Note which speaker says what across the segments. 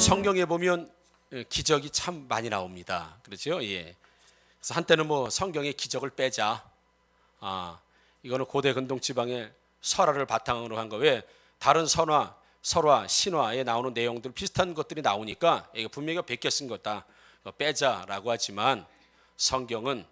Speaker 1: 성경에 보면 기적이 참 많이 나옵니다. 그렇죠? 예. 그래서 한때는 뭐 성경의 기적을 빼자. 이거는 고대 근동 지방의 설화를 바탕으로 한 거. 왜 다른 설화, 신화에 나오는 내용들 비슷한 것들이 나오니까 이게 분명히 베껴 쓴 거다. 빼자라고 하지만 성경은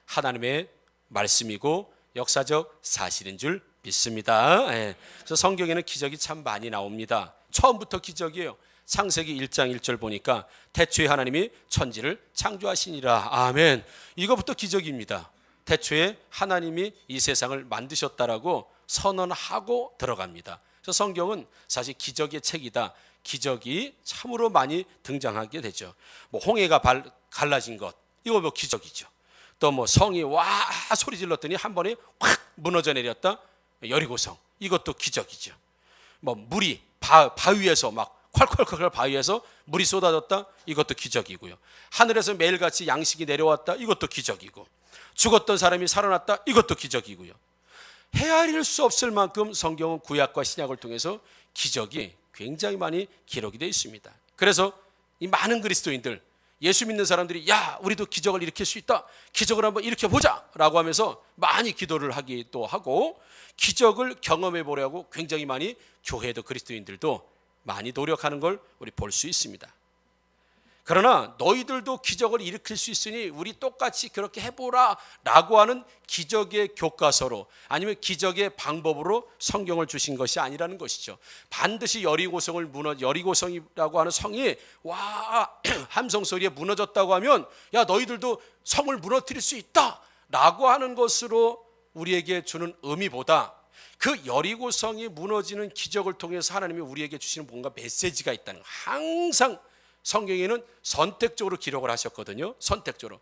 Speaker 1: 하나님의 말씀이고 역사적 사실인 줄 믿습니다. 예. 그래서 성경에는 기적이 참 많이 나옵니다. 처음부터 기적이에요. 창세기 1장 1절 보니까 태초에 하나님이 천지를 창조하시니라. 아멘. 이거부터 기적입니다. 태초에 하나님이 이 세상을 만드셨다라고 선언하고 들어갑니다. 그래서 성경은 사실 기적의 책이다. 기적이 참으로 많이 등장하게 되죠. 뭐 홍해가 갈라진 것, 이거 뭐 기적이죠. 또 뭐 성이 와 소리 질렀더니 한 번에 확 무너져 내렸다. 여리고성, 이것도 기적이죠. 뭐 물이 바위에서 막 콸콸콸 바위에서 물이 쏟아졌다. 이것도 기적이고요. 하늘에서 매일같이 양식이 내려왔다. 이것도 기적이고, 죽었던 사람이 살아났다. 이것도 기적이고요. 헤아릴 수 없을 만큼 성경은 구약과 신약을 통해서 기적이 굉장히 많이 기록이 되어 있습니다. 그래서 이 많은 그리스도인들, 예수 믿는 사람들이 야 우리도 기적을 일으킬 수 있다, 기적을 한번 일으켜보자 라고 하면서 많이 기도를 하기도 하고, 기적을 경험해 보려고 굉장히 많이 교회도 그리스도인들도 많이 노력하는 걸 우리 볼 수 있습니다. 그러나 너희들도 기적을 일으킬 수 있으니 우리 똑같이 그렇게 해보라 라고 하는 기적의 교과서로, 아니면 기적의 방법으로 성경을 주신 것이 아니라는 것이죠. 반드시 여리고성이라고 하는 성이 와 함성 소리에 무너졌다고 하면 야 너희들도 성을 무너뜨릴 수 있다 라고 하는 것으로 우리에게 주는 의미보다, 그 여리고성이 무너지는 기적을 통해서 하나님이 우리에게 주시는 뭔가 메시지가 있다는 거, 항상 성경에는 선택적으로 기록을 하셨거든요. 선택적으로.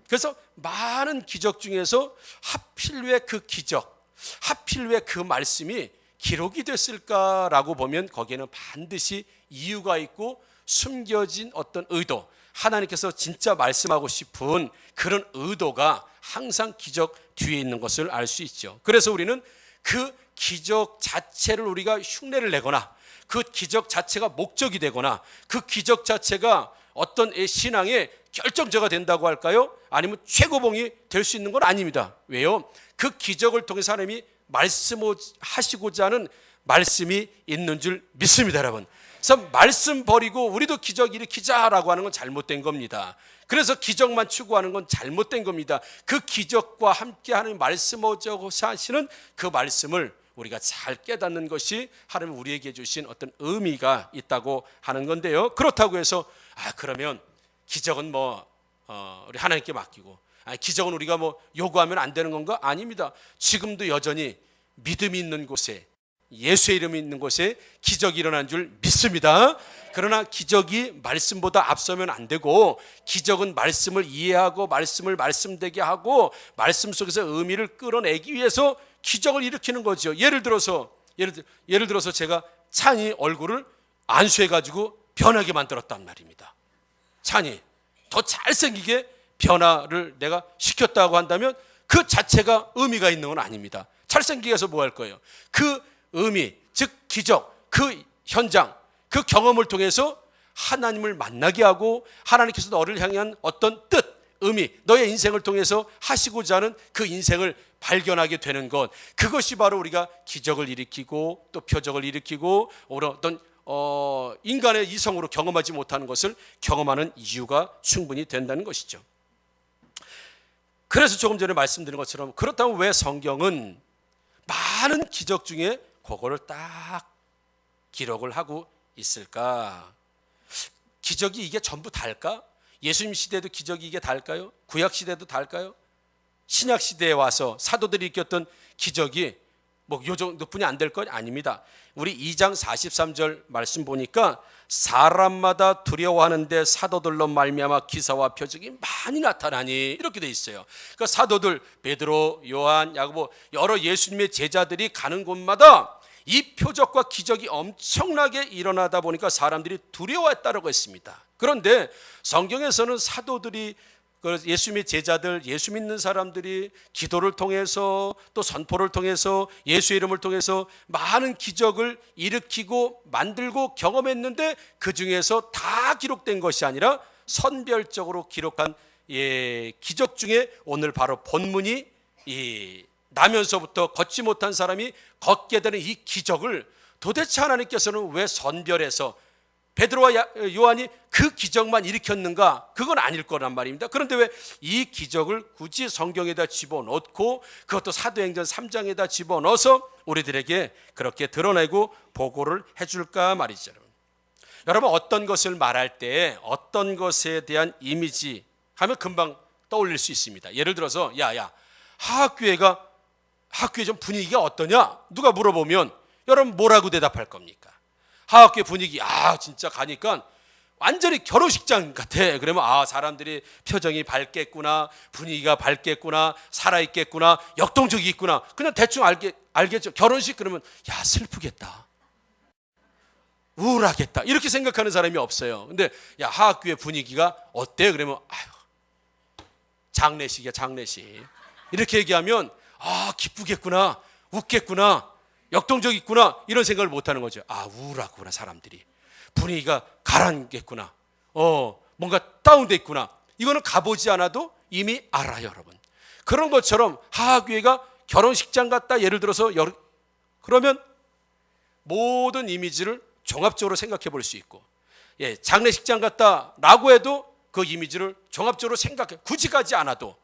Speaker 1: 그래서 많은 기적 중에서 하필 왜 그 기적, 하필 왜 그 말씀이 기록이 됐을까라고 보면 거기에는 반드시 이유가 있고 숨겨진 어떤 의도, 하나님께서 진짜 말씀하고 싶은 그런 의도가 항상 기적 뒤에 있는 것을 알 수 있죠. 그래서 우리는 그 기적 자체를 우리가 흉내를 내거나, 그 기적 자체가 목적이 되거나, 그 기적 자체가 어떤 신앙의 결정체가 된다고 할까요? 아니면 최고봉이 될 수 있는 건 아닙니다. 왜요? 그 기적을 통해서 하나님이 말씀하시고자 하는 말씀이 있는 줄 믿습니다, 여러분. 그래서 말씀 버리고 우리도 기적 일으키자라고 하는 건 잘못된 겁니다. 그래서 기적만 추구하는 건 잘못된 겁니다. 그 기적과 함께 하는 말씀하셔서 하시는 그 말씀을 우리가 잘 깨닫는 것이 하나님 우리에게 주신 어떤 의미가 있다고 하는 건데요. 그렇다고 해서 그러면 기적은 우리 하나님께 맡기고, 기적은 우리가 요구하면 안 되는 건가? 아닙니다. 지금도 여전히 믿음이 있는 곳에, 예수의 이름이 있는 곳에 기적이 일어난 줄 믿습니다. 그러나 기적이 말씀보다 앞서면 안 되고, 기적은 말씀을 이해하고 말씀을 말씀되게 하고 말씀 속에서 의미를 끌어내기 위해서 기적을 일으키는 거죠. 예를 들어서 제가 찬이 얼굴을 안수해가지고 변하게 만들었단 말입니다. 찬이 더 잘생기게 변화를 내가 시켰다고 한다면 그 자체가 의미가 있는 건 아닙니다. 잘생기게 해서 뭐 할 거예요? 그 의미, 즉 기적, 그 현장, 그 경험을 통해서 하나님을 만나게 하고 하나님께서 너를 향한 어떤 뜻, 의미, 너의 인생을 통해서 하시고자 하는 그 인생을 발견하게 되는 것, 그것이 바로 우리가 기적을 일으키고 또 표적을 일으키고 어떤 인간의 이성으로 경험하지 못하는 것을 경험하는 이유가 충분히 된다는 것이죠. 그래서 조금 전에 말씀드린 것처럼, 그렇다면 왜 성경은 많은 기적 중에 그거를 딱 기록을 하고 있을까? 기적이 이게 전부 다일까? 예수님 시대도 기적이 이게 다일까요? 구약 시대도 다일까요? 신약 시대에 와서 사도들이 일으켰던 기적이 요 정도뿐이 안 될 것 아닙니다. 우리 2장 43절 말씀 보니까 사람마다 두려워하는데 사도들로 말미암아 기사와 표적이 많이 나타나니, 이렇게 돼 있어요. 그러니까 사도들 베드로, 요한, 야고보, 여러 예수님의 제자들이 가는 곳마다 이 표적과 기적이 엄청나게 일어나다 보니까 사람들이 두려워했다라고 했습니다. 그런데 성경에서는 사도들이 예수님의 제자들, 예수 믿는 사람들이 기도를 통해서 또 선포를 통해서 예수의 이름을 통해서 많은 기적을 일으키고 만들고 경험했는데 그 중에서 다 기록된 것이 아니라 선별적으로 기록한 기적 중에 오늘 바로 본문이 나면서부터 걷지 못한 사람이 걷게 되는 이 기적을 도대체 하나님께서는 왜 선별해서 베드로와 요한이 그 기적만 일으켰는가? 그건 아닐 거란 말입니다. 그런데 왜 이 기적을 굳이 성경에다 집어넣고 그것도 사도행전 3장에다 집어넣어서 우리들에게 그렇게 드러내고 보고를 해줄까 말이죠. 여러분, 어떤 것을 말할 때 어떤 것에 대한 이미지 하면 금방 떠올릴 수 있습니다. 예를 들어서 하학교회 좀 분위기가 어떠냐? 누가 물어보면 여러분 뭐라고 대답할 겁니까? 하학교회 분위기 진짜 가니까 완전히 결혼식장 같아. 그러면 사람들이 표정이 밝겠구나, 분위기가 밝겠구나, 살아있겠구나, 역동적이 있구나. 그냥 대충 알겠죠. 결혼식 그러면 슬프겠다, 우울하겠다 이렇게 생각하는 사람이 없어요. 근데 하학교회 분위기가 어때? 그러면 장례식이야, 장례식. 이렇게 얘기하면 기쁘겠구나, 웃겠구나, 역동적이구나 이런 생각을 못하는 거죠. 우울하구나, 사람들이 분위기가 가라앉겠구나, 뭔가 다운돼 있구나. 이거는 가보지 않아도 이미 알아요, 여러분. 그런 것처럼 하학교회가 결혼식장 같다 예를 들어서 그러면 모든 이미지를 종합적으로 생각해 볼 수 있고, 장례식장 같다라고 해도 그 이미지를 종합적으로 생각해, 굳이 가지 않아도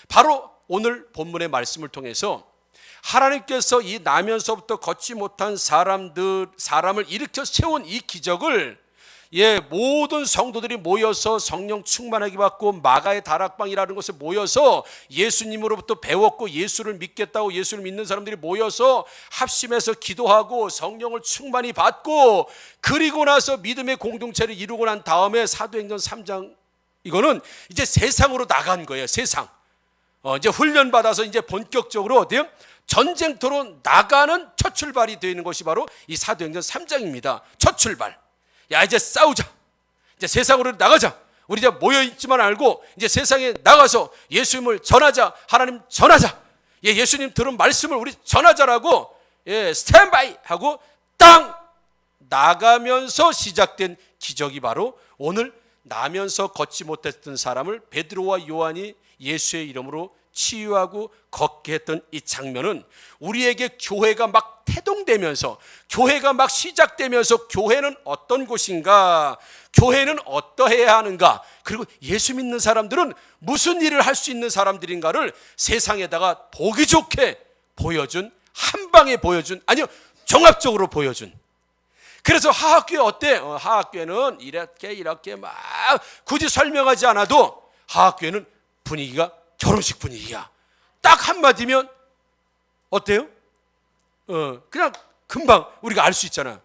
Speaker 1: 바로 오늘 본문의 말씀을 통해서 하나님께서 이 나면서부터 걷지 못한 사람을 일으켜 세운 이 기적을 모든 성도들이 모여서 성령 충만하게 받고 마가의 다락방이라는 곳에 모여서 예수님으로부터 배웠고 예수를 믿겠다고 예수를 믿는 사람들이 모여서 합심해서 기도하고 성령을 충만히 받고 그리고 나서 믿음의 공동체를 이루고 난 다음에 사도행전 3장 이거는 이제 세상으로 나간 거예요. 세상. 이제 훈련 받아서 이제 본격적으로 어때요? 전쟁터로 나가는 첫 출발이 되는 것이 바로 이 사도행전 3장입니다. 첫 출발. 이제 싸우자. 이제 세상으로 나가자. 우리 이제 모여있지만 알고 이제 세상에 나가서 예수님을 전하자. 하나님 전하자. 예수님 들은 말씀을 우리 전하자라고 스탠바이 하고 땅 나가면서 시작된 기적이 바로 오늘 나면서 걷지 못했던 사람을 베드로와 요한이 예수의 이름으로 치유하고 걷게 했던 이 장면은 우리에게 교회가 막 태동되면서 교회가 막 시작되면서 교회는 어떤 곳인가, 교회는 어떠해야 하는가, 그리고 예수 믿는 사람들은 무슨 일을 할 수 있는 사람들인가를 세상에다가 보기 좋게 보여준, 한 방에 보여준, 아니요 종합적으로 보여준. 그래서 하학교회 어때? 하학교회는 이렇게 막 굳이 설명하지 않아도 하학교회는 분위기가 결혼식 분위기야. 딱 한마디면 어때요? 그냥 금방 우리가 알 수 있잖아요.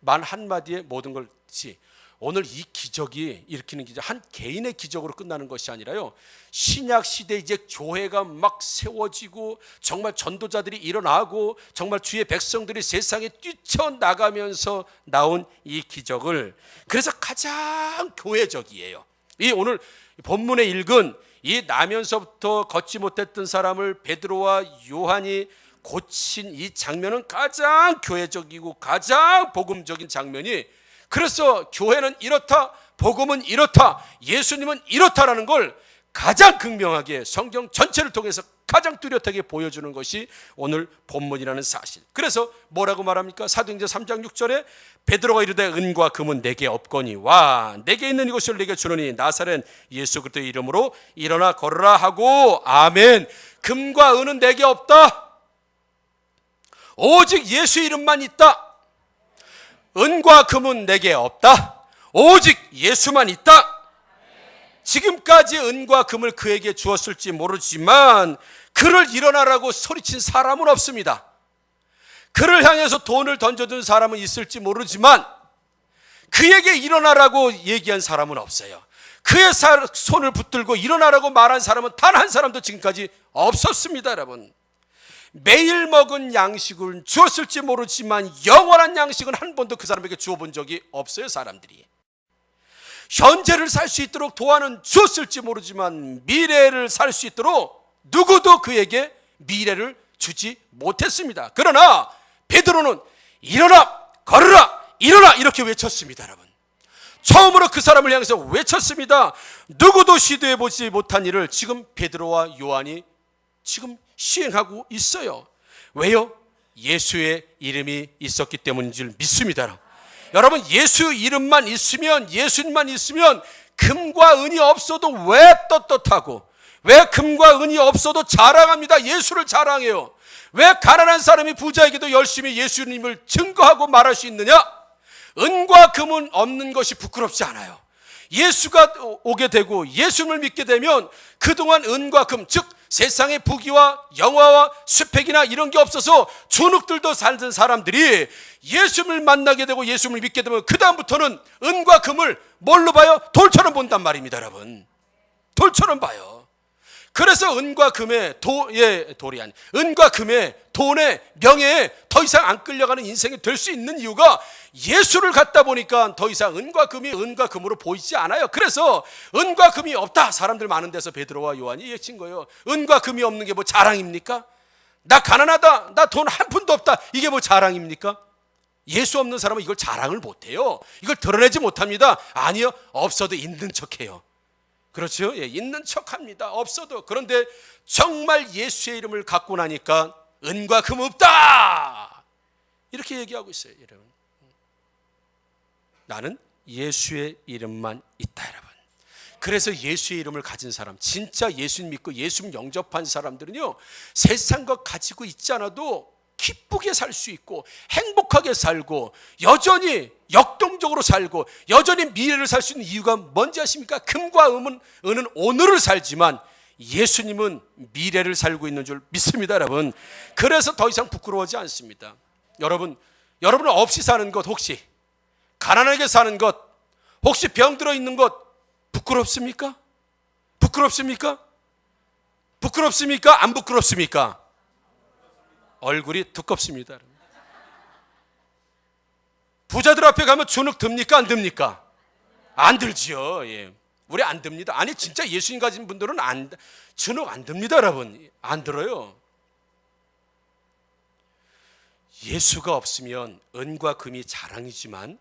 Speaker 1: 만 한마디에 모든 것이 오늘 이 기적이 일으키는 기적, 한 개인의 기적으로 끝나는 것이 아니라요, 신약 시대 이제 교회가 막 세워지고 정말 전도자들이 일어나고 정말 주의 백성들이 세상에 뛰쳐나가면서 나온 이 기적을, 그래서 가장 교회적이에요. 이 오늘 본문에 읽은 이 나면서부터 걷지 못했던 사람을 베드로와 요한이 고친 이 장면은 가장 교회적이고 가장 복음적인 장면이, 그래서 교회는 이렇다, 복음은 이렇다, 예수님은 이렇다라는 걸 가장 극명하게 성경 전체를 통해서 가장 뚜렷하게 보여주는 것이 오늘 본문이라는 사실. 그래서 뭐라고 말합니까? 사도행전 3장 6절에 베드로가 이르되 은과 금은 내게 없거니와 내게 있는 이것을 내게 주노니 나사렛 예수 그리스도의 이름으로 일어나 걸으라 하고, 아멘. 금과 은은 내게 없다. 오직 예수 이름만 있다. 은과 금은 내게 없다. 오직 예수만 있다. 지금까지 은과 금을 그에게 주었을지 모르지만 그를 일어나라고 소리친 사람은 없습니다. 그를 향해서 돈을 던져준 사람은 있을지 모르지만 그에게 일어나라고 얘기한 사람은 없어요. 그의 손을 붙들고 일어나라고 말한 사람은 단 한 사람도 지금까지 없었습니다. 여러분, 매일 먹은 양식을 주었을지 모르지만 영원한 양식은 한 번도 그 사람에게 주어본 적이 없어요. 사람들이 현재를 살 수 있도록 도와는 주었을지 모르지만 미래를 살 수 있도록 누구도 그에게 미래를 주지 못했습니다. 그러나 베드로는 일어나, 걸으라, 일어나 이렇게 외쳤습니다. 여러분, 처음으로 그 사람을 향해서 외쳤습니다. 누구도 시도해보지 못한 일을 지금 베드로와 요한이 지금 시행하고 있어요. 왜요? 예수의 이름이 있었기 때문인 줄 믿습니다. 여러분, 예수 이름만 있으면, 예수님만 있으면 금과 은이 없어도 왜 떳떳하고, 왜 금과 은이 없어도 자랑합니다. 예수를 자랑해요. 왜 가난한 사람이 부자에게도 열심히 예수님을 증거하고 말할 수 있느냐? 은과 금은 없는 것이 부끄럽지 않아요. 예수가 오게 되고 예수님을 믿게 되면 그동안 은과 금, 즉 세상의 부귀와 영화와 스펙이나 이런 게 없어서 주눅들도 살던 사람들이 예수님을 만나게 되고 예수님을 믿게 되면 그 다음부터는 은과 금을 뭘로 봐요? 돌처럼 본단 말입니다. 여러분, 돌처럼 봐요. 그래서 은과 금의 은과 금의 돈의 명예에 더 이상 안 끌려가는 인생이 될 수 있는 이유가 예수를 갖다 보니까 더 이상 은과 금이 은과 금으로 보이지 않아요. 그래서 은과 금이 없다, 사람들 많은 데서 베드로와 요한이 얘기친 거예요. 은과 금이 없는 게 뭐 자랑입니까? 나 가난하다, 나 돈 한 푼도 없다, 이게 뭐 자랑입니까? 예수 없는 사람은 이걸 자랑을 못해요. 이걸 드러내지 못합니다. 아니요, 없어도 있는 척해요. 그렇죠? 예, 있는 척합니다. 없어도. 그런데 정말 예수의 이름을 갖고 나니까 은과 금 없다, 이렇게 얘기하고 있어요. 여러분, 나는 예수의 이름만 있다. 여러분, 그래서 예수의 이름을 가진 사람, 진짜 예수님 믿고 예수님 영접한 사람들은요, 세상 것 가지고 있지 않아도 기쁘게 살 수 있고 행복하게 살고 여전히 역동적으로 살고 여전히 미래를 살 수 있는 이유가 뭔지 아십니까? 금과 은은 오늘을 살지만 예수님은 미래를 살고 있는 줄 믿습니다. 여러분, 그래서 더 이상 부끄러워하지 않습니다. 여러분, 여러분은 없이 사는 것, 혹시 가난하게 사는 것, 혹시 병들어 있는 것 부끄럽습니까? 부끄럽습니까? 부끄럽습니까? 안 부끄럽습니까? 얼굴이 두껍습니다. 부자들 앞에 가면 주눅 듭니까? 안 듭니까? 안 들지요. 예. 우리 안 듭니다. 아니, 진짜 예수님 가진 분들은 주눅 안 듭니다. 여러분, 안 들어요. 예수가 없으면 은과 금이 자랑이지만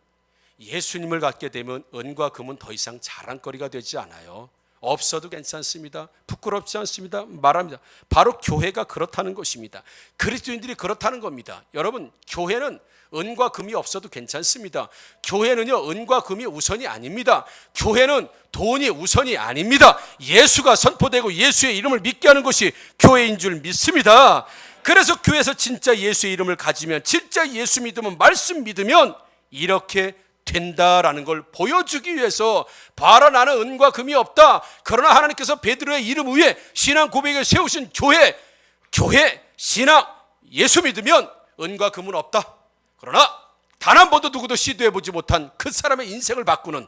Speaker 1: 예수님을 갖게 되면 은과 금은 더 이상 자랑거리가 되지 않아요. 없어도 괜찮습니다. 부끄럽지 않습니다. 말합니다. 바로 교회가 그렇다는 것입니다. 그리스도인들이 그렇다는 겁니다. 여러분, 교회는 은과 금이 없어도 괜찮습니다. 교회는요, 은과 금이 우선이 아닙니다. 교회는 돈이 우선이 아닙니다. 예수가 선포되고 예수의 이름을 믿게 하는 것이 교회인 줄 믿습니다. 그래서 교회에서 진짜 예수의 이름을 가지면, 진짜 예수 믿으면, 말씀 믿으면 이렇게 된다라는 걸 보여주기 위해서, 봐라, 나는 은과 금이 없다. 그러나 하나님께서 베드로의 이름 위에 신앙 고백을 세우신 교회, 신앙, 예수 믿으면 은과 금은 없다. 그러나 단 한 번도 누구도 시도해보지 못한 그 사람의 인생을 바꾸는,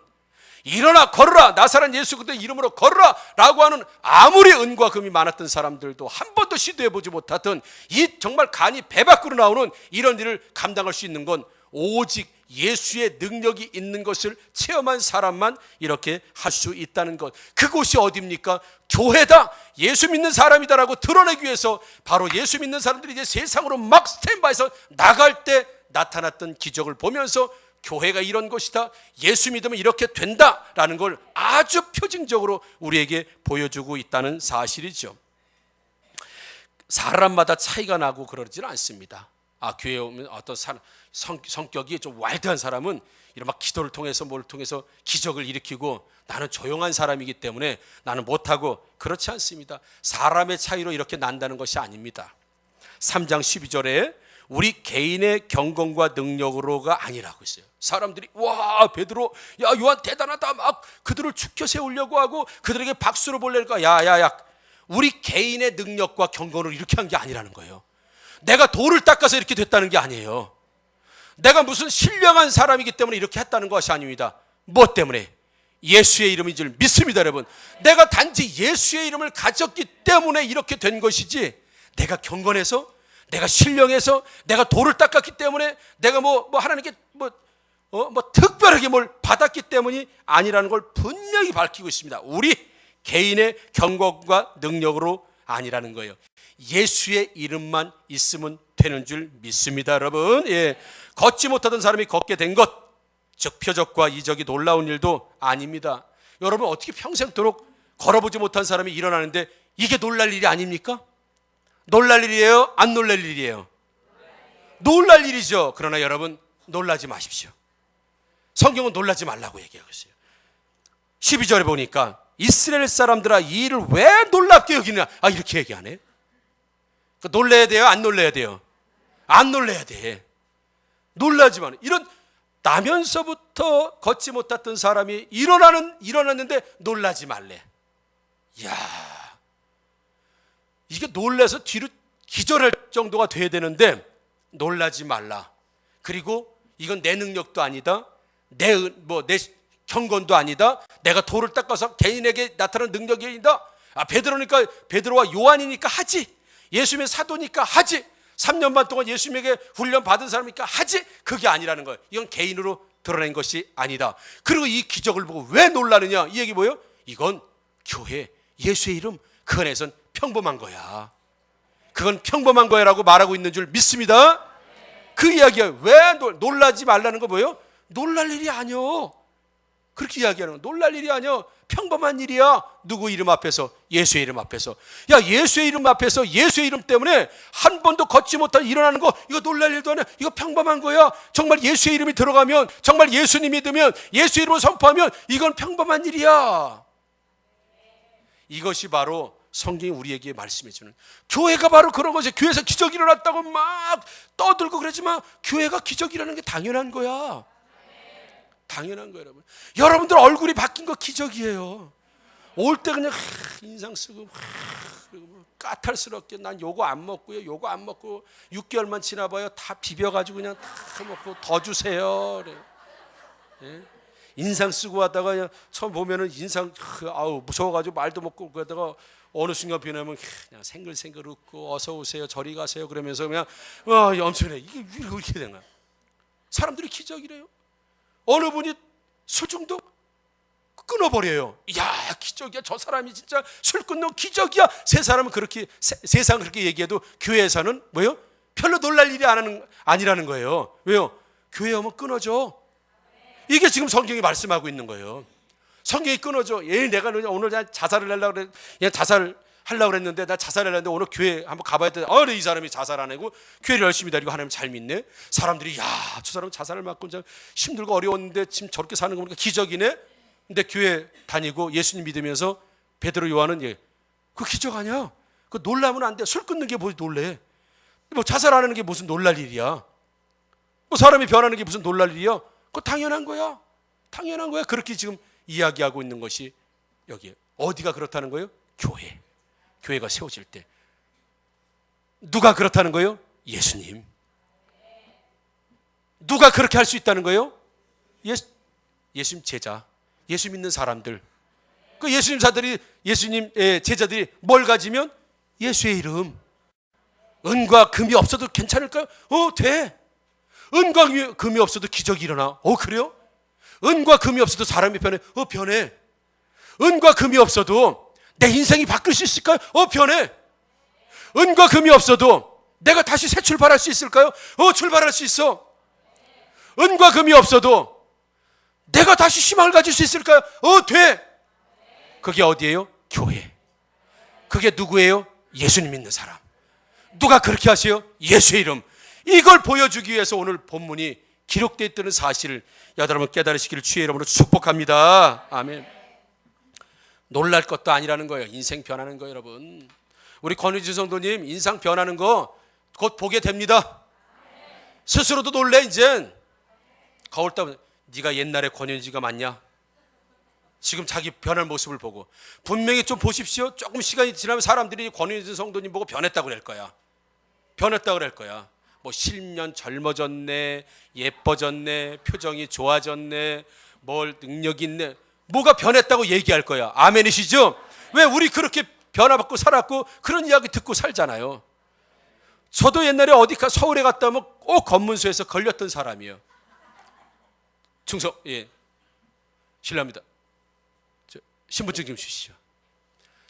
Speaker 1: 일어나 걸으라, 나사렛 예수 그리스도의 이름으로 걸으라 라고 하는, 아무리 은과 금이 많았던 사람들도 한 번도 시도해보지 못했던 이 정말 간이 배 밖으로 나오는 이런 일을 감당할 수 있는 건 오직 예수의 능력이 있는 것을 체험한 사람만 이렇게 할 수 있다는 것. 그곳이 어디입니까? 교회다, 예수 믿는 사람이다라고 드러내기 위해서 바로 예수 믿는 사람들이 이제 세상으로 막 스탠바이에서 나갈 때 나타났던 기적을 보면서 교회가 이런 것이다, 예수 믿으면 이렇게 된다라는 걸 아주 표징적으로 우리에게 보여주고 있다는 사실이죠. 사람마다 차이가 나고 그러지는 않습니다. 교회에 오면 어떤 성격이 좀 와일드한 사람은 이런 막 기도를 통해서 뭘 통해서 기적을 일으키고, 나는 조용한 사람이기 때문에 나는 못하고, 그렇지 않습니다. 사람의 차이로 이렇게 난다는 것이 아닙니다. 3장 12절에 우리 개인의 경건과 능력으로가 아니라고 있어요. 사람들이 와, 베드로, 야, 요한 대단하다, 막 그들을 축켜 세우려고 하고 그들에게 박수를 보내니까, 야, 우리 개인의 능력과 경건으로 이렇게 한 게 아니라는 거예요. 내가 돌을 닦아서 이렇게 됐다는 게 아니에요. 내가 무슨 신령한 사람이기 때문에 이렇게 했다는 것이 아닙니다. 무엇 때문에? 예수의 이름인 줄 믿습니다. 여러분, 내가 단지 예수의 이름을 가졌기 때문에 이렇게 된 것이지, 내가 경건해서, 내가 신령해서, 내가 돌을 닦았기 때문에, 내가 하나님께 뭐 특별하게 뭘 받았기 때문이 아니라는 걸 분명히 밝히고 있습니다. 우리 개인의 경건과 능력으로 아니라는 거예요. 예수의 이름만 있으면 되는 줄 믿습니다, 여러분. 예, 걷지 못하던 사람이 걷게 된 것, 즉 표적과 이적이 놀라운 일도 아닙니다. 여러분, 어떻게 평생도록 걸어보지 못한 사람이 일어나는데 이게 놀랄 일이 아닙니까? 놀랄 일이에요? 안 놀랄 일이에요? 놀랄 일이죠. 그러나 여러분, 놀라지 마십시오. 성경은 놀라지 말라고 얘기하고 있어요. 12절에 보니까 이스라엘 사람들아 이 일을 왜 놀랍게 여기냐, 이렇게 얘기하네. 놀라야 돼요? 안 놀라야 돼요? 안 놀라야 돼. 놀라지만 이런 나면서부터 걷지 못했던 사람이 일어났는데 놀라지 말래. 이야, 이게 놀라서 뒤로 기절할 정도가 돼야 되는데 놀라지 말라. 그리고 이건 내 능력도 아니다, 내 경건도 아니다, 내가 돌을 닦아서 개인에게 나타나는 능력이 아니다. 베드로니까, 베드로와 요한이니까 하지, 예수님의 사도니까 하지, 3년 반 동안 예수님에게 훈련 받은 사람이니까 하지, 그게 아니라는 거예요. 이건 개인으로 드러낸 것이 아니다. 그리고 이 기적을 보고 왜 놀라느냐, 이 얘기 뭐예요? 이건 교회, 예수의 이름, 그 안에선 평범한 거야. 그건 평범한 거야라고 말하고 있는 줄 믿습니다. 그 이야기야. 왜 놀라지 말라는 거 뭐예요? 놀랄 일이 아니요, 그렇게 이야기하는 거. 놀랄 일이 아니요, 평범한 일이야. 누구 이름 앞에서? 예수의 이름 앞에서. 야, 예수의 이름 앞에서 예수의 이름 때문에 한 번도 걷지 못하고 일어나는 거, 이거 놀랄 일도 아니야. 이거 평범한 거야. 정말 예수의 이름이 들어가면, 정말 예수님 믿으면, 예수의 이름을 선포하면 이건 평범한 일이야. 이것이 바로 성경이 우리에게 말씀해 주는, 교회가 바로 그런 거지. 교회에서 기적이 일어났다고 막 떠들고 그러지만 교회가 기적이 일어나는 게 당연한 거야. 당연한 거예요, 여러분. 여러분들 얼굴이 바뀐 거 기적이에요. 올 때 그냥 인상 쓰고 그리고 까탈스럽게 난 요거 안 먹고요, 요거 안 먹고 6개월만 지나봐요 다 비벼가지고 그냥 다 먹고 더 주세요. 그래. 예? 인상 쓰고 하다가 그냥 처음 보면은 인상 무서워가지고 말도 못 그러다가 어느 순간 변하면 그냥 생글생글 웃고 어서 오세요, 저리 가세요 그러면서 그냥 엄청나게 이게 이렇게 된 거야. 사람들이 기적이래요. 어느 분이 술 중독 끊어버려요. 이야, 기적이야. 저 사람이 진짜 술 끊는 기적이야. 세 사람은 그렇게, 세상 그렇게 얘기해도 교회에서는 뭐예요? 별로 놀랄 일이 아니라는 거예요. 왜요? 교회 오면 끊어져. 이게 지금 성경이 말씀하고 있는 거예요. 성경이 끊어져. 내가 오늘 자살을 하려고 그래. 그냥 자살하려고 그랬는데, 나 자살하려는데 오늘 교회 한번 가봐야 돼. 이 사람이 자살 안 하고 교회를 열심히 다니고 하나님 잘 믿네. 사람들이, 저 사람 자살을 맞고 힘들고 어려웠는데 지금 저렇게 사는 거 보니까 기적이네. 근데 교회 다니고 예수님 믿으면서 베드로 요한은 그 기적 아니야. 그 놀라면 안 돼. 술 끊는 게 뭐 놀래. 뭐 자살하는 게 무슨 놀랄 일이야. 뭐 사람이 변하는 게 무슨 놀랄 일이야. 그거 당연한 거야. 당연한 거야. 그렇게 지금 이야기하고 있는 것이 여기에. 어디가 그렇다는 거예요? 교회. 교회가 세워질 때. 누가 그렇다는 거예요? 예수님. 누가 그렇게 할 수 있다는 거예요? 예수님 제자. 예수 믿는 사람들. 그 예수님의 제자들이 뭘 가지면? 예수의 이름. 은과 금이 없어도 괜찮을까요? 돼. 은과 금이 없어도 기적이 일어나. 그래요? 은과 금이 없어도 사람이 변해. 변해. 은과 금이 없어도 내 인생이 바뀔 수 있을까요? 변해. 은과 금이 없어도 내가 다시 새 출발할 수 있을까요? 출발할 수 있어. 은과 금이 없어도 내가 다시 희망을 가질 수 있을까요? 돼. 그게 어디예요? 교회. 그게 누구예요? 예수님 믿는 사람. 누가 그렇게 하세요? 예수의 이름. 이걸 보여주기 위해서 오늘 본문이 기록되어 있다는 사실을 여러분 깨달으시기를 주의 이름으로 축복합니다. 아멘. 놀랄 것도 아니라는 거예요. 인생 변하는 거. 여러분, 우리 권유진 성도님 인상 변하는 거 곧 보게 됩니다. 스스로도 놀래. 이젠 거울 따면 네가 옛날에 권윤지가 맞냐? 지금 자기 변할 모습을 보고 분명히 좀 보십시오. 조금 시간이 지나면 사람들이 권윤지 성도님 보고 변했다고 그럴 거야. 변했다고 그럴 거야. 뭐 10년 젊어졌네, 예뻐졌네, 표정이 좋아졌네, 뭘 능력 있네, 뭐가 변했다고 얘기할 거야. 아멘이시죠? 왜? 우리 그렇게 변화받고 살았고 그런 이야기 듣고 살잖아요. 저도 옛날에 서울에 갔다 오면 꼭 검문소에서 걸렸던 사람이에요. 충성. 예, 실례합니다. 신분증 좀 주시죠.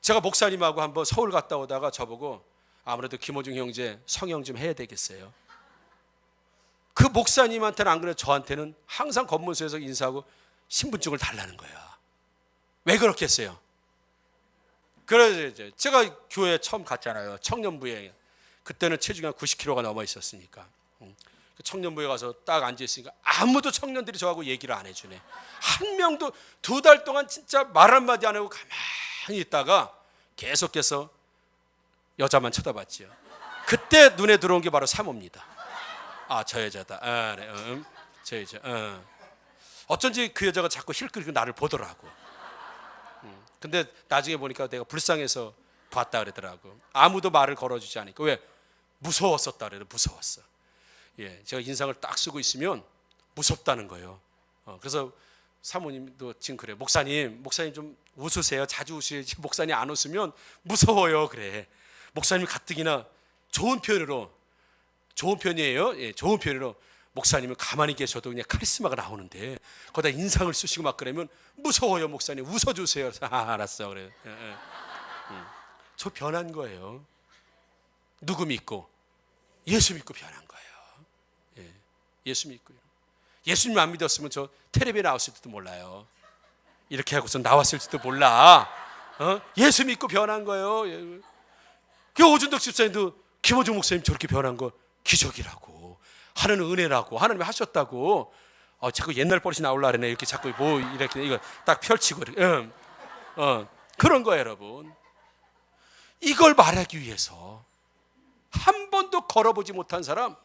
Speaker 1: 제가 목사님하고 한번 서울 갔다 오다가 저보고 아무래도 김호중 형제 성형 좀 해야 되겠어요. 그 목사님한테는 안 그래도 저한테는 항상 검문소에서 인사하고 신분증을 달라는 거야. 왜 그렇겠어요? 그래서 제가 교회 처음 갔잖아요. 청년부에. 그때는 체중이 한 90kg가 넘어 있었으니까. 그 청년부에 가서 딱 앉아 있으니까 아무도 청년들이 저하고 얘기를 안 해주네. 한 명도 2달 동안 진짜 말 한마디 안 하고 가만히 있다가 계속해서 여자만 쳐다봤지요. 그때 눈에 들어온 게 바로 사모입니다. 아, 저 여자다. 아, 네, 저 여자. 어쩐지 그 여자가 자꾸 힐끌고 나를 보더라고. 근데 나중에 보니까 내가 불쌍해서 봤다 그러더라고. 아무도 말을 걸어주지 않으니까. 왜? 무서웠었다 그래요. 무서웠어. 예, 제가 인상을 딱 쓰고 있으면 무섭다는 거예요. 그래서 사모님도 지금 그래. 목사님 좀 웃으세요. 자주 웃으시지. 목사님 안 웃으면 무서워요. 그래. 목사님 가뜩이나 좋은 편이에요. 예, 좋은 편으로 목사님은 가만히 계셔도 그냥 카리스마가 나오는데 거기다 인상을 쓰시고 막 그러면 무서워요. 목사님 웃어주세요. 알았어. 그래. 예. 저 변한 거예요. 누구 믿고? 예수 믿고 변한 거예요. 예. 예수 믿고. 예수님 안 믿었으면 저 텔레비에 나왔을지도 몰라요. 이렇게 하고서 나왔을지도 몰라. 예수 믿고 변한 거예요. 예. 그 오준덕 집사님도 김호중 목사님 저렇게 변한 거 기적이라고, 하는 은혜라고, 하나님이 하셨다고. 자꾸 옛날 버릇이 나올라 그러네. 이렇게 자꾸 뭐 이렇게 이거 딱 펼치고 이렇게. 그런 거예요, 여러분. 이걸 말하기 위해서 한 번도 걸어보지 못한 사람,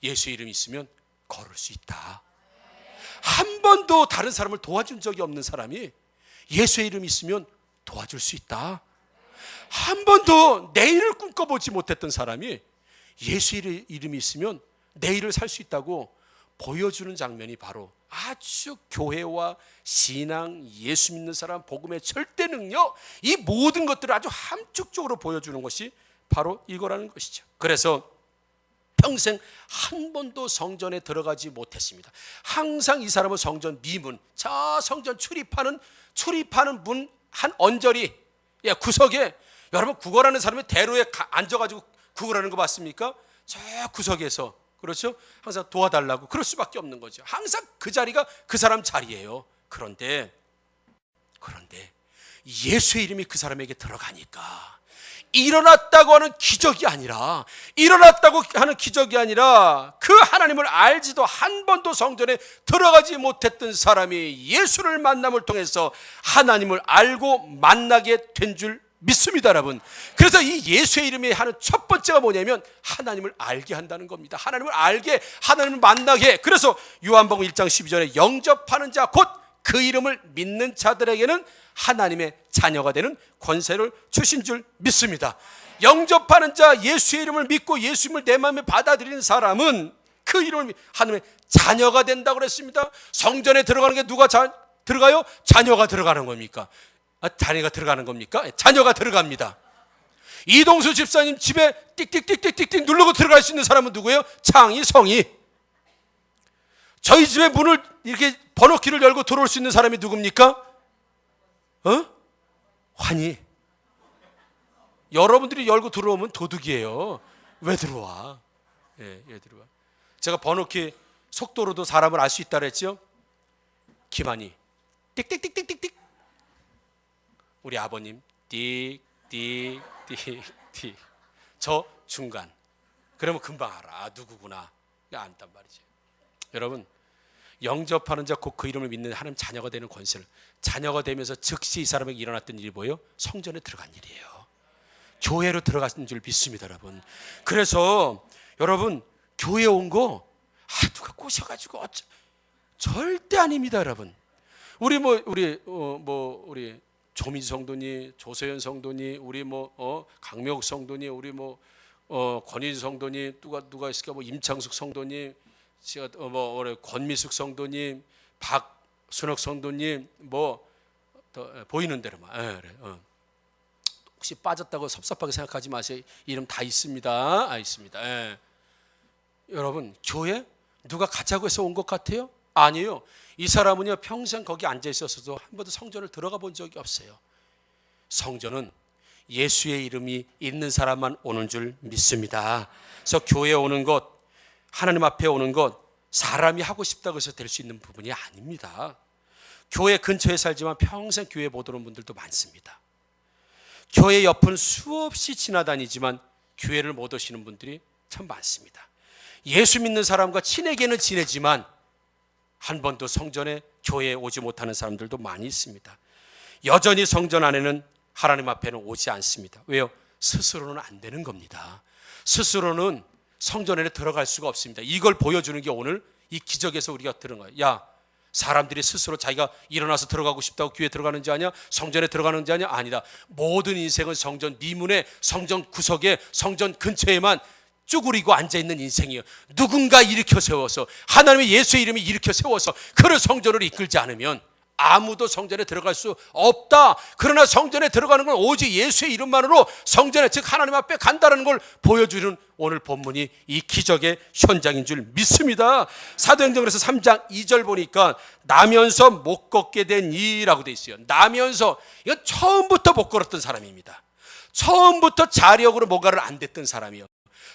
Speaker 1: 예수 이름 있으면 걸을 수 있다. 한 번도 다른 사람을 도와준 적이 없는 사람이 예수의 이름 있으면 도와줄 수 있다. 한 번도 내일을 꿈꿔보지 못했던 사람이 예수의 이름이 있으면 내일을 살 수 있다고 보여주는 장면이 바로 아주 교회와 신앙, 예수 믿는 사람, 복음의 절대 능력, 이 모든 것들을 아주 함축적으로 보여주는 것이 바로 이거라는 것이죠. 그래서 평생 한 번도 성전에 들어가지 못했습니다. 항상 이 사람은 성전 미문, 저 성전 출입하는 문 한 언저리, 구석에, 여러분 구걸하는 사람이 대로에 앉아가지고 구걸하는 거 봤습니까? 저 구석에서, 그렇죠? 항상 도와달라고 그럴 수밖에 없는 거죠. 항상 그 자리가 그 사람 자리예요. 그런데 예수의 이름이 그 사람에게 들어가니까 일어났다고 하는 기적이 아니라 그 하나님을 알지도 한 번도 성전에 들어가지 못했던 사람이 예수를 만남을 통해서 하나님을 알고 만나게 된 줄 믿습니다, 여러분. 그래서 이 예수의 이름이 하는 첫 번째가 뭐냐면 하나님을 알게 한다는 겁니다. 하나님을 알게, 하나님을 만나게. 그래서 요한복음 1장 12절에 영접하는 자 곧 그 이름을 믿는 자들에게는 하나님의 자녀가 되는 권세를 주신 줄 믿습니다. 영접하는 자, 예수의 이름을 믿고 예수님을 내 마음에 받아들이는 사람은 그 이름을 하나님의 자녀가 된다고 그랬습니다. 성전에 들어가는 게 누가 들어가요? 자녀가 들어가는 겁니까? 자녀가 들어가는 겁니까? 자녀가 들어갑니다. 이동수 집사님 집에 띡띡띡띡띡 누르고 들어갈 수 있는 사람은 누구예요? 창이, 성이. 저희 집에 문을 이렇게 번호키를 열고 들어올 수 있는 사람이 누굽니까? 환희. 여러분들이 열고 들어오면 도둑이에요. 왜 들어와? 예, 들어와. 제가 번호키 속도로도 사람을 알 수 있다 그랬죠? 김한희. 띡띡띡띡띡. 우리 아버님 띡. 저 중간. 그러면 금방 알아. 누구구나. 안단 말이지. 여러분, 영접하는 자 곧 그 이름을 믿는 하나님 자녀가 되는 권세를, 자녀가 되면서 즉시 이 사람에게 일어났던 일이 뭐예요? 성전에 들어간 일이에요. 교회로 들어갔는 줄 믿습니다, 여러분. 그래서 여러분, 교회 온 거 누가 꼬셔가지고 절대 아닙니다, 여러분. 우리 조민 성도니, 조세현 성도니, 우리 강명욱 성도니, 우리 권인 성도니, 누가 있을까? 임창숙 성도님, 권미숙 성도님, 박순혁 성도님, 보이는 대로만. 그래. 혹시 빠졌다고 섭섭하게 생각하지 마세요. 이름 다 있습니다. 있습니다. 여러분, 교회 누가 가자고 해서 온 것 같아요? 아니에요. 이 사람은요 평생 거기 앉아 있었어도 한 번도 성전을 들어가 본 적이 없어요. 성전은 예수의 이름이 있는 사람만 오는 줄 믿습니다. 그래서 교회에 오는 것, 하나님 앞에 오는 것, 사람이 하고 싶다고 해서 될 수 있는 부분이 아닙니다. 교회 근처에 살지만 평생 교회 못 오는 분들도 많습니다. 교회 옆은 수없이 지나다니지만 교회를 못 오시는 분들이 참 많습니다. 예수 믿는 사람과 친하게는 지내지만 한 번도 성전에 교회에 오지 못하는 사람들도 많이 있습니다. 여전히 성전 안에는 하나님 앞에는 오지 않습니다. 왜요? 스스로는 안 되는 겁니다. 스스로는 성전에 들어갈 수가 없습니다. 이걸 보여주는 게 오늘 이 기적에서 우리가 들은 거예요. 야, 사람들이 스스로 자기가 일어나서 들어가고 싶다고 교회에 들어가는지 아냐? 성전에 들어가는지 아냐? 아니다. 모든 인생은 성전 미문에, 성전 구석에, 성전 근처에만 쭈그리고 앉아있는 인생이에요. 누군가 일으켜 세워서, 하나님의 예수의 이름이 일으켜 세워서 그를 성전으로 이끌지 않으면 아무도 성전에 들어갈 수 없다. 그러나 성전에 들어가는 건 오직 예수의 이름만으로 성전에, 즉 하나님 앞에 간다는 걸 보여주는 오늘 본문이 이 기적의 현장인 줄 믿습니다. 사도행전에서 3장 2절 보니까 나면서 못 걷게 된 이라고 돼 있어요. 나면서, 이건 처음부터 못 걸었던 사람입니다. 처음부터 자력으로 뭔가를 안 됐던 사람이요.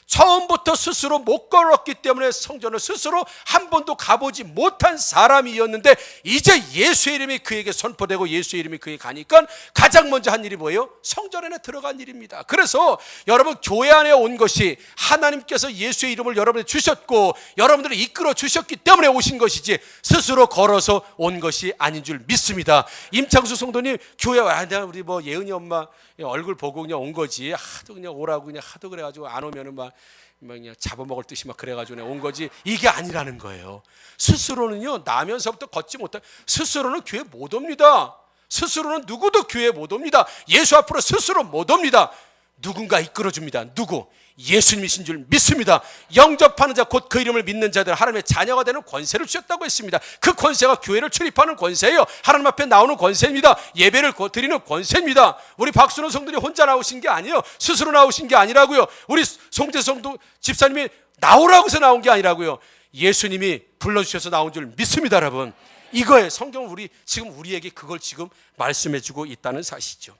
Speaker 1: 처음부터 스스로 못 걸었기 때문에 성전을 스스로 한 번도 가보지 못한 사람이었는데 이제 예수의 이름이 그에게 선포되고 예수의 이름이 그에게 가니까 가장 먼저 한 일이 뭐예요? 성전 안에 들어간 일입니다. 그래서 여러분 교회 안에 온 것이 하나님께서 예수의 이름을 여러분에게 주셨고 여러분들을 이끌어 주셨기 때문에 오신 것이지 스스로 걸어서 온 것이 아닌 줄 믿습니다. 임창수 성도님 교회 와야 우리 뭐 예은이 엄마 얼굴 보고 그냥 온 거지 하도 그냥 오라고 그냥 하도 그래가지고 안 오면은 막 그냥 잡아먹을 듯이 막 그래가지고 그냥 온 거지 이게 아니라는 거예요. 스스로는요 나면서부터 걷지 못해 스스로는 교회 못 옵니다. 스스로는 누구도 교회 못 옵니다. 예수 앞으로 스스로 못 옵니다. 누군가 이끌어줍니다. 누구? 예수님이신 줄 믿습니다. 영접하는 자 곧 그 이름을 믿는 자들 하나님의 자녀가 되는 권세를 주셨다고 했습니다. 그 권세가 교회를 출입하는 권세예요. 하나님 앞에 나오는 권세입니다. 예배를 드리는 권세입니다. 우리 박순호 성도님 혼자 나오신 게 아니에요. 스스로 나오신 게 아니라고요. 우리 송재 성도 집사님이 나오라고 해서 나온 게 아니라고요. 예수님이 불러주셔서 나온 줄 믿습니다. 여러분 이거에 성경은 지금 우리에게 그걸 지금 말씀해주고 있다는 사실이죠.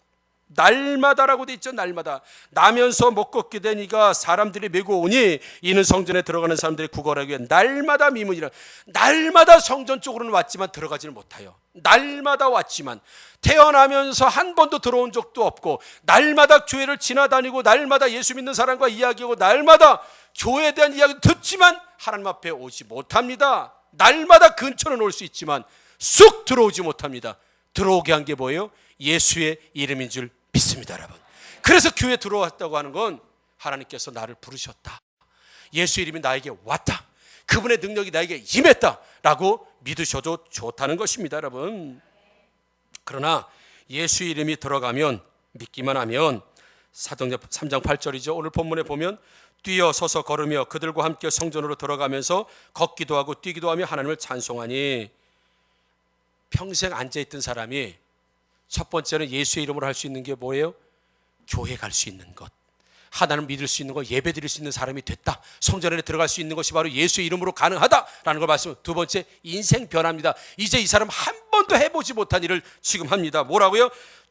Speaker 1: 날마다라고 돼 있죠. 날마다 나면서 못 걷게 된 이가 사람들이 메고 오니 이는 성전에 들어가는 사람들이 구걸하기 위해 날마다 미문이라. 날마다 성전 쪽으로는 왔지만 들어가지는 못해요. 날마다 왔지만 태어나면서 한 번도 들어온 적도 없고 날마다 교회를 지나다니고 날마다 예수 믿는 사람과 이야기하고 날마다 교회에 대한 이야기도 듣지만 하나님 앞에 오지 못합니다. 날마다 근처는 올 수 있지만 쑥 들어오지 못합니다. 들어오게 한 게 뭐예요? 예수의 이름인 줄 믿습니다. 여러분 그래서 교회에 들어왔다고 하는 건 하나님께서 나를 부르셨다, 예수 이름이 나에게 왔다, 그분의 능력이 나에게 임했다라고 믿으셔도 좋다는 것입니다. 여러분 그러나 예수 이름이 들어가면 믿기만 하면 사도행전 3장 8절이죠. 오늘 본문에 보면 뛰어 서서 걸으며 그들과 함께 성전으로 들어가면서 걷기도 하고 뛰기도 하며 하나님을 찬송하니. 평생 앉아있던 사람이 첫 번째는 예수의 이름으로 할 수 있는 게 뭐예요? 교회 갈 수 있는 것, 하나님 믿을 수 있는 것, 예배 드릴 수 있는 사람이 됐다. 성전 안에 들어갈 수 있는 것이 바로 예수의 이름으로 가능하다라는 걸 말씀. 두 번째, 인생 변화입니다. 이제 이 사람 한 번도 해보지 못한 일을 지금 합니다. 뭐라고요?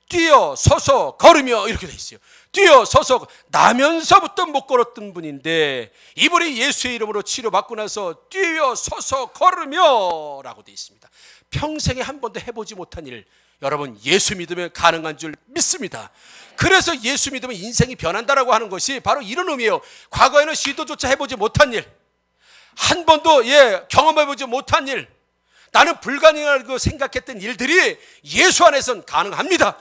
Speaker 1: 뛰어 서서 걸으며 이렇게 돼 있어요. 뛰어 서서 나면서부터 못 걸었던 분인데 이분이 예수의 이름으로 치료받고 나서 뛰어 서서 걸으며 라고 돼 있습니다. 평생에 한 번도 해보지 못한 일, 여러분 예수 믿으면 가능한 줄 믿습니다. 그래서 예수 믿으면 인생이 변한다라고 하는 것이 바로 이런 의미예요. 과거에는 시도조차 해보지 못한 일, 한 번도 경험해보지 못한 일, 나는 불가능하다고 생각했던 일들이 예수 안에서는 가능합니다.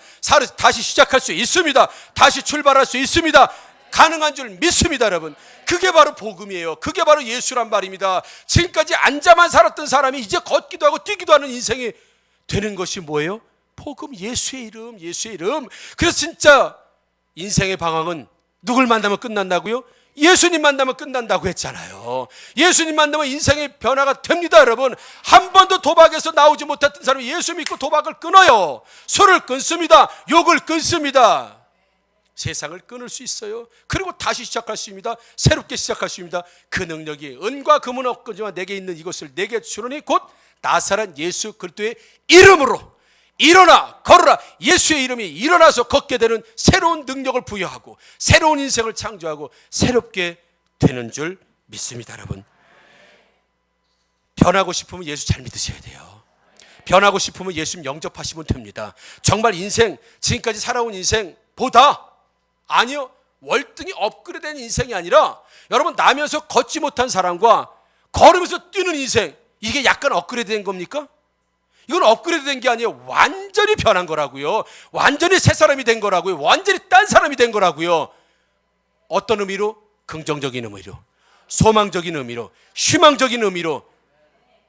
Speaker 1: 다시 시작할 수 있습니다. 다시 출발할 수 있습니다. 가능한 줄 믿습니다. 여러분 그게 바로 복음이에요. 그게 바로 예수란 말입니다. 지금까지 앉아만 살았던 사람이 이제 걷기도 하고 뛰기도 하는 인생이 되는 것이 뭐예요? 복음, 예수의 이름, 예수의 이름. 그래서 진짜 인생의 방황은 누굴 만나면 끝난다고요? 예수님 만나면 끝난다고 했잖아요. 예수님 만나면 인생의 변화가 됩니다. 여러분 한 번도 도박에서 나오지 못했던 사람이 예수 믿고 도박을 끊어요. 술을 끊습니다. 욕을 끊습니다. 세상을 끊을 수 있어요. 그리고 다시 시작할 수 있습니다. 새롭게 시작할 수 있습니다. 그 능력이 은과 금은 없거니와 내게 있는 이것을 내게 주노니 곧 나사렛 예수 그리스도의 이름으로 일어나 걸어라. 예수의 이름이 일어나서 걷게 되는 새로운 능력을 부여하고 새로운 인생을 창조하고 새롭게 되는 줄 믿습니다. 여러분, 변하고 싶으면 예수 잘 믿으셔야 돼요. 변하고 싶으면 예수님 영접하시면 됩니다. 정말 인생, 지금까지 살아온 인생보다, 아니요, 월등히 업그레이드된 인생이 아니라 여러분, 나면서 걷지 못한 사람과 걸으면서 뛰는 인생, 이게 약간 업그레이드된 겁니까? 이건 업그레이드된 게 아니에요. 완전히 변한 거라고요. 완전히 새 사람이 된 거라고요. 완전히 딴 사람이 된 거라고요. 어떤 의미로? 긍정적인 의미로, 소망적인 의미로, 희망적인 의미로,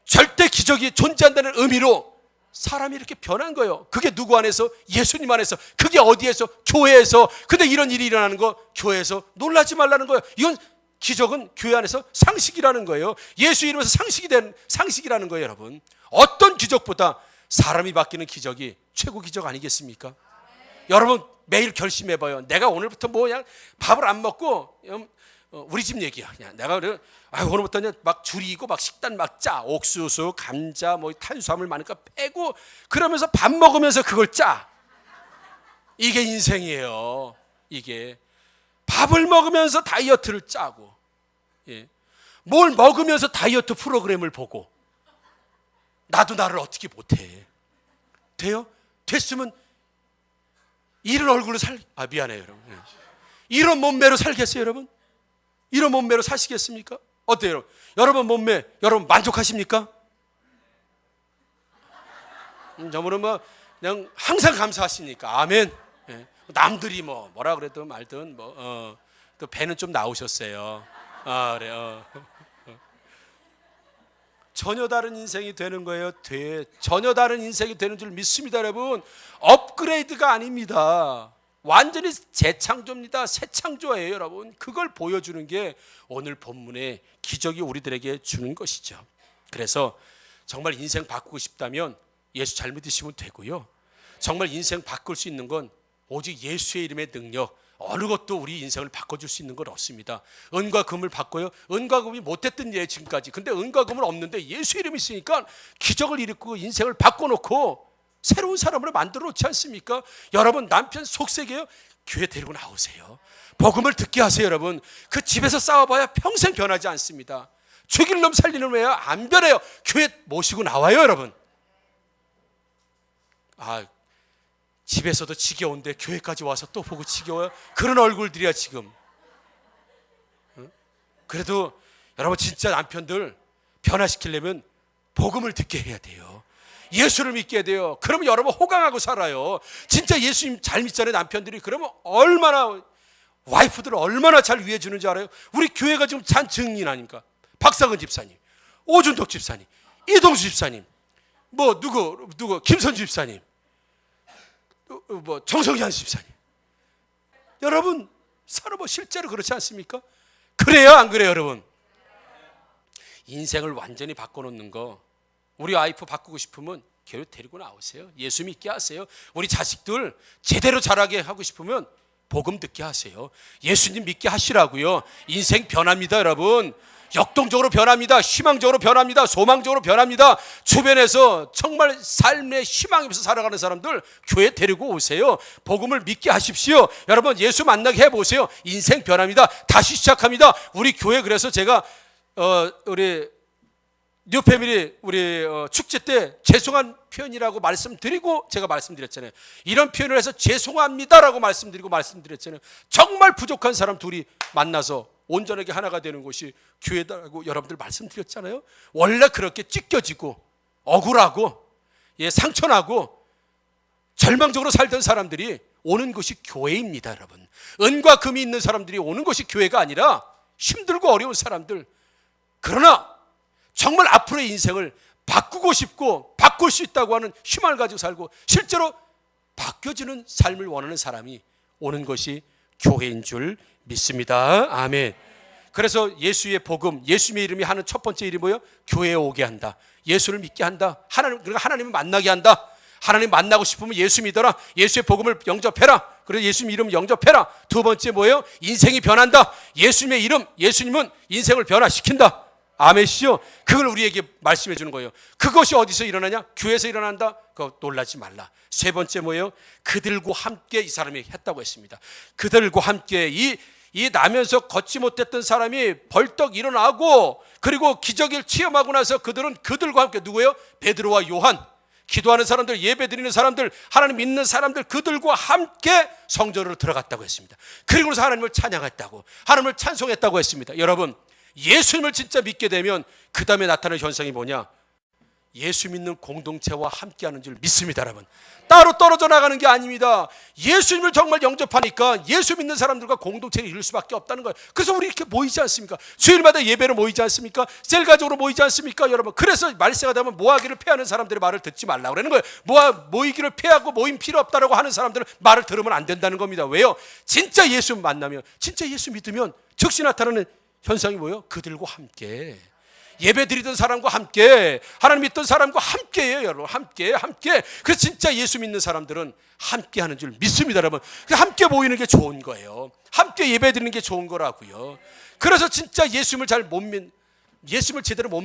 Speaker 1: 절대 기적이 존재한다는 의미로 사람이 이렇게 변한 거예요. 그게 누구 안에서? 예수님 안에서. 그게 어디에서? 교회에서. 근데 이런 일이 일어나는 거 교회에서 놀라지 말라는 거예요. 이건 기적은 교회 안에서 상식이라는 거예요. 예수 이름에서 상식이 된 상식이라는 거예요. 여러분, 어떤 기적보다 사람이 바뀌는 기적이 최고 기적 아니겠습니까? 여러분, 매일 결심해봐요. 내가 오늘부터 뭐 그냥 밥을 안 먹고, 우리 집 얘기야. 그냥 내가 오늘부터 그냥 막 줄이고 막 식단 막 짜. 옥수수, 감자, 뭐 탄수화물 많으니까 빼고, 그러면서 밥 먹으면서 그걸 짜. 이게 인생이에요. 이게 밥을 먹으면서 다이어트를 짜고, 예. 뭘 먹으면서 다이어트 프로그램을 보고. 나도 나를 어떻게 못해? 돼요? 됐으면 이런 얼굴로 미안해요, 여러분. 이런 몸매로 살겠어요, 여러분? 이런 몸매로 사시겠습니까? 어때요, 여러분? 여러분 몸매, 여러분 만족하십니까? 저분은 뭐 그냥 항상 감사하시니까 아멘. 예. 남들이 뭐라 그래도 말든 또 배는 좀 나오셨어요. 그래요. 전혀 다른 인생이 되는 거예요. 전혀 다른 인생이 되는 줄 믿습니다, 여러분. 업그레이드가 아닙니다. 완전히 재창조입니다. 새 창조예요, 여러분. 그걸 보여주는 게 오늘 본문의 기적이 우리들에게 주는 것이죠. 그래서 정말 인생 바꾸고 싶다면 예수 잘 믿으시면 되고요. 정말 인생 바꿀 수 있는 건 오직 예수의 이름의 능력, 어느 것도 우리 인생을 바꿔줄 수 있는 건 없습니다. 은과 금을 바꿔요? 은과 금이 못했던 예 지금까지. 근데 은과 금은 없는데 예수 이름이 있으니까 기적을 일으키고 인생을 바꿔놓고 새로운 사람으로 만들어 놓지 않습니까? 여러분, 남편 속색이에요? 교회 데리고 나오세요. 복음을 듣게 하세요. 여러분, 그 집에서 싸워봐야 평생 변하지 않습니다. 죽일 놈 살리는 놈이에요? 안 변해요. 교회 모시고 나와요, 여러분. 집에서도 지겨운데 교회까지 와서 또 보고 지겨워요? 그런 얼굴들이야 지금. 그래도 여러분, 진짜 남편들 변화시키려면 복음을 듣게 해야 돼요. 예수를 믿게 해야 돼요. 그러면 여러분 호강하고 살아요. 진짜 예수님 잘 믿잖아요, 남편들이. 그러면 얼마나, 와이프들을 얼마나 잘 위해주는지 알아요? 우리 교회가 지금 잔 증인 아닙니까? 박상은 집사님, 오준덕 집사님, 이동수 집사님, 누구 김선주 집사님, 정성현 집사님. 여러분, 서로 실제로 그렇지 않습니까? 그래요, 안 그래요, 여러분? 인생을 완전히 바꿔놓는 거, 우리 와이프 바꾸고 싶으면 교회 데리고 나오세요. 예수 믿게 하세요. 우리 자식들 제대로 자라게 하고 싶으면 복음 듣게 하세요. 예수님 믿게 하시라고요. 인생 변합니다, 여러분. 역동적으로 변합니다. 희망적으로 변합니다. 소망적으로 변합니다. 주변에서 정말 삶의 희망이 없어 살아가는 사람들 교회 데리고 오세요. 복음을 믿게 하십시오. 여러분, 예수 만나게 해보세요. 인생 변합니다. 다시 시작합니다. 우리 교회, 그래서 제가 우리 뉴패밀리 우리 축제 때 죄송한 표현이라고 말씀드리고 제가 말씀드렸잖아요. 이런 표현을 해서 죄송합니다라고 말씀드렸잖아요. 정말 부족한 사람 둘이 만나서 온전하게 하나가 되는 곳이 교회다라고 여러분들 말씀드렸잖아요. 원래 그렇게 찢겨지고 억울하고 상처나고 절망적으로 살던 사람들이 오는 곳이 교회입니다, 여러분. 은과 금이 있는 사람들이 오는 곳이 교회가 아니라 힘들고 어려운 사람들. 그러나 정말 앞으로의 인생을 바꾸고 싶고 바꿀 수 있다고 하는 희망을 가지고 살고 실제로 바뀌어지는 삶을 원하는 사람이 오는 것이 교회인 줄 믿습니다. 아멘. 그래서 예수의 복음, 예수님의 이름이 하는 첫 번째 일이 뭐예요? 교회에 오게 한다. 예수를 믿게 한다. 그러니까 하나님을 만나게 한다. 하나님 만나고 싶으면 예수 믿어라. 예수의 복음을 영접해라. 그래서 예수님 이름 영접해라. 두 번째 뭐예요? 인생이 변한다. 예수님의 이름, 예수님은 인생을 변화시킨다. 아멘이시죠? 그걸 우리에게 말씀해 주는 거예요. 그것이 어디서 일어나냐? 교회에서 일어난다? 그거 놀라지 말라. 세 번째 뭐예요? 그들과 함께 이 사람이 했다고 했습니다. 그들과 함께 이 나면서 걷지 못했던 사람이 벌떡 일어나고, 그리고 기적을 체험하고 나서 그들은 그들과 함께, 누구예요? 베드로와 요한, 기도하는 사람들, 예배드리는 사람들, 하나님 믿는 사람들, 그들과 함께 성전으로 들어갔다고 했습니다. 그리고 나서 하나님을 찬양했다고, 하나님을 찬송했다고 했습니다. 여러분, 예수님을 진짜 믿게 되면 그 다음에 나타나는 현상이 뭐냐? 예수 믿는 공동체와 함께하는 줄 믿습니다. 여러분, 따로 떨어져 나가는 게 아닙니다. 예수님을 정말 영접하니까 예수 믿는 사람들과 공동체를 이룰 수밖에 없다는 거예요. 그래서 우리 이렇게 모이지 않습니까? 주일마다 예배로 모이지 않습니까? 셀가족으로 모이지 않습니까? 여러분, 그래서 말세가 되면 모하기를 패하는 사람들의 말을 듣지 말라고 그러는 거예요. 모이기를 패하고 모임 필요 없다라고 하는 사람들은 말을 들으면 안 된다는 겁니다. 왜요? 진짜 예수 만나면, 진짜 예수 믿으면 즉시 나타나는 현상이 뭐예요? 그들과 함께, 예배 드리던 사람과 함께, 하나님 믿던 사람과 함께예요. 여러분, 함께. 그래서 진짜 예수 믿는 사람들은 함께 하는 줄 믿습니다. 여러분, 함께 모이는 게 좋은 거예요. 함께 예배 드리는 게 좋은 거라고요. 그래서 진짜 예수님을 예수님을 제대로 못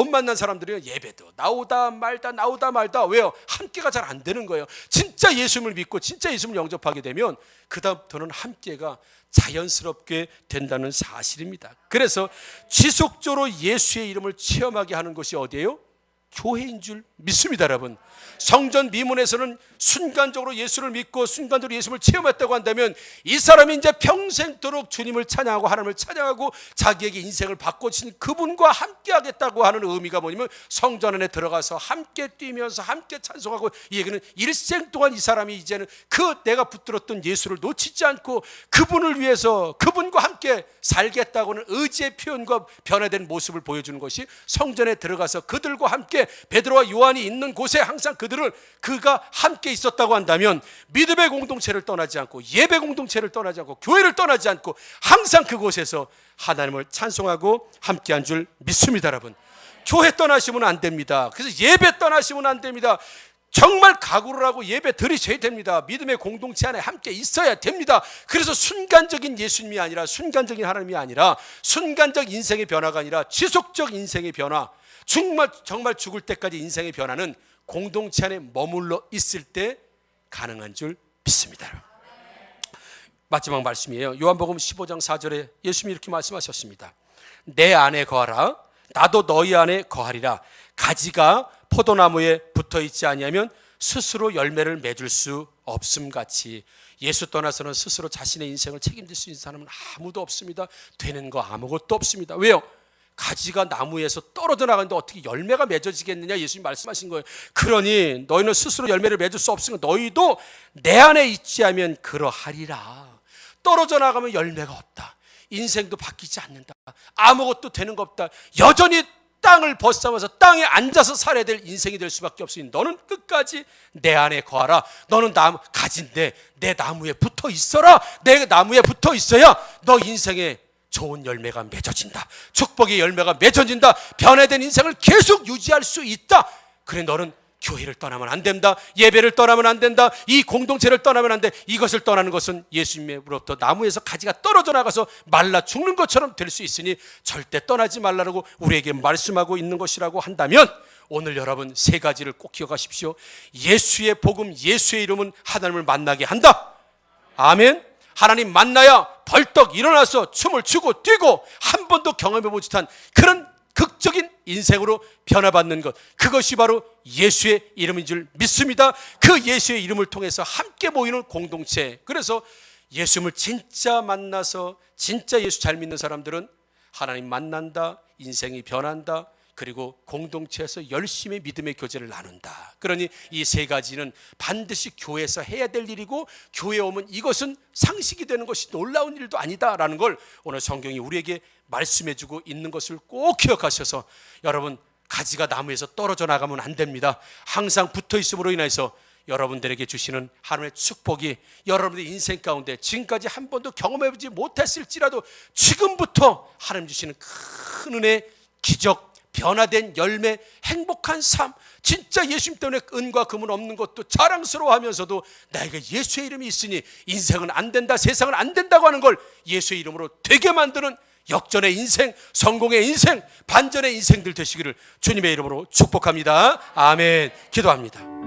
Speaker 1: 만난 사람들이요, 예배도 나오다 말다. 왜요? 함께가 잘 안 되는 거예요. 진짜 예수님을 믿고 진짜 예수님을 영접하게 되면 그다음부터는 함께가 자연스럽게 된다는 사실입니다. 그래서 지속적으로 예수의 이름을 체험하게 하는 것이 어디예요? 교회인 줄 믿습니다. 여러분, 성전 미문에서는 순간적으로 예수를 믿고 순간적으로 예수를 체험했다고 한다면 이 사람이 이제 평생도록 주님을 찬양하고 하나님을 찬양하고 자기에게 인생을 바꿔주신 그분과 함께 하겠다고 하는 의미가 뭐냐면, 성전 안에 들어가서 함께 뛰면서 함께 찬송하고, 이 얘기는 일생 동안 이 사람이 이제는 그 내가 붙들었던 예수를 놓치지 않고 그분을 위해서 그분과 함께 살겠다고는 의지의 표현과 변화된 모습을 보여주는 것이, 성전에 들어가서 그들과 함께, 베드로와 요한이 있는 곳에 항상 그가 함께 있었다고 한다면 믿음의 공동체를 떠나지 않고, 예배 공동체를 떠나지 않고, 교회를 떠나지 않고 항상 그곳에서 하나님을 찬송하고 함께한 줄 믿습니다. 여러분, 교회 떠나시면 안 됩니다. 그래서 예배 떠나시면 안 됩니다. 정말 각오를 하고 예배 드리셔야 됩니다. 믿음의 공동체 안에 함께 있어야 됩니다. 그래서 순간적인 예수님이 아니라, 순간적인 하나님이 아니라, 순간적 인생의 변화가 아니라 지속적 인생의 변화, 정말 죽을 때까지 인생의 변화는 공동체 안에 머물러 있을 때 가능한 줄 믿습니다. 마지막 말씀이에요. 요한복음 15장 4절에 예수님이 이렇게 말씀하셨습니다. 내 안에 거하라, 나도 너희 안에 거하리라. 가지가 포도나무에 붙어있지 아니하면 스스로 열매를 맺을 수 없음같이, 예수 떠나서는 스스로 자신의 인생을 책임질 수 있는 사람은 아무도 없습니다. 되는 거 아무것도 없습니다. 왜요? 가지가 나무에서 떨어져 나가는데 어떻게 열매가 맺어지겠느냐, 예수님 말씀하신 거예요. 그러니 너희는 스스로 열매를 맺을 수 없으니까 너희도 내 안에 있지 않으면 그러하리라. 떨어져 나가면 열매가 없다. 인생도 바뀌지 않는다. 아무것도 되는 거 없다. 여전히 땅을 벗삼아서 땅에 앉아서 살아야 될 인생이 될 수밖에 없으니 너는 끝까지 내 안에 거하라. 너는 가지인데 내 나무에 붙어 있어라. 내 나무에 붙어 있어야 너 인생에 좋은 열매가 맺어진다. 축복의 열매가 맺어진다. 변화된 인생을 계속 유지할 수 있다. 그래, 너는 교회를 떠나면 안 된다. 예배를 떠나면 안 된다. 이 공동체를 떠나면 안 돼. 이것을 떠나는 것은 예수님으로부터 나무에서 가지가 떨어져 나가서 말라 죽는 것처럼 될 수 있으니 절대 떠나지 말라고 우리에게 말씀하고 있는 것이라고 한다면, 오늘 여러분 세 가지를 꼭 기억하십시오. 예수의 복음, 예수의 이름은 하나님을 만나게 한다. 아멘. 하나님 만나야 벌떡 일어나서 춤을 추고 뛰고 한 번도 경험해 보지 못한 그런 극적인 인생으로 변화받는 것, 그것이 바로 예수의 이름인 줄 믿습니다. 그 예수의 이름을 통해서 함께 모이는 공동체. 그래서 예수님을 진짜 만나서 진짜 예수 잘 믿는 사람들은 하나님 만난다, 인생이 변한다, 그리고 공동체에서 열심히 믿음의 교제를 나눈다. 그러니 이 세 가지는 반드시 교회에서 해야 될 일이고, 교회에 오면 이것은 상식이 되는 것이 놀라운 일도 아니다라는 걸 오늘 성경이 우리에게 말씀해주고 있는 것을 꼭 기억하셔서, 여러분 가지가 나무에서 떨어져 나가면 안 됩니다. 항상 붙어있음으로 인해서 여러분들에게 주시는 하나님의 축복이 여러분의 인생 가운데 지금까지 한 번도 경험해보지 못했을지라도 지금부터 하나님 주시는 큰 은혜, 기적, 변화된 열매, 행복한 삶, 진짜 예수님 때문에 은과 금은 없는 것도 자랑스러워하면서도 나에게 예수의 이름이 있으니 인생은 안 된다, 세상은 안 된다고 하는 걸 예수의 이름으로 되게 만드는 역전의 인생, 성공의 인생, 반전의 인생들 되시기를 주님의 이름으로 축복합니다. 아멘. 기도합니다.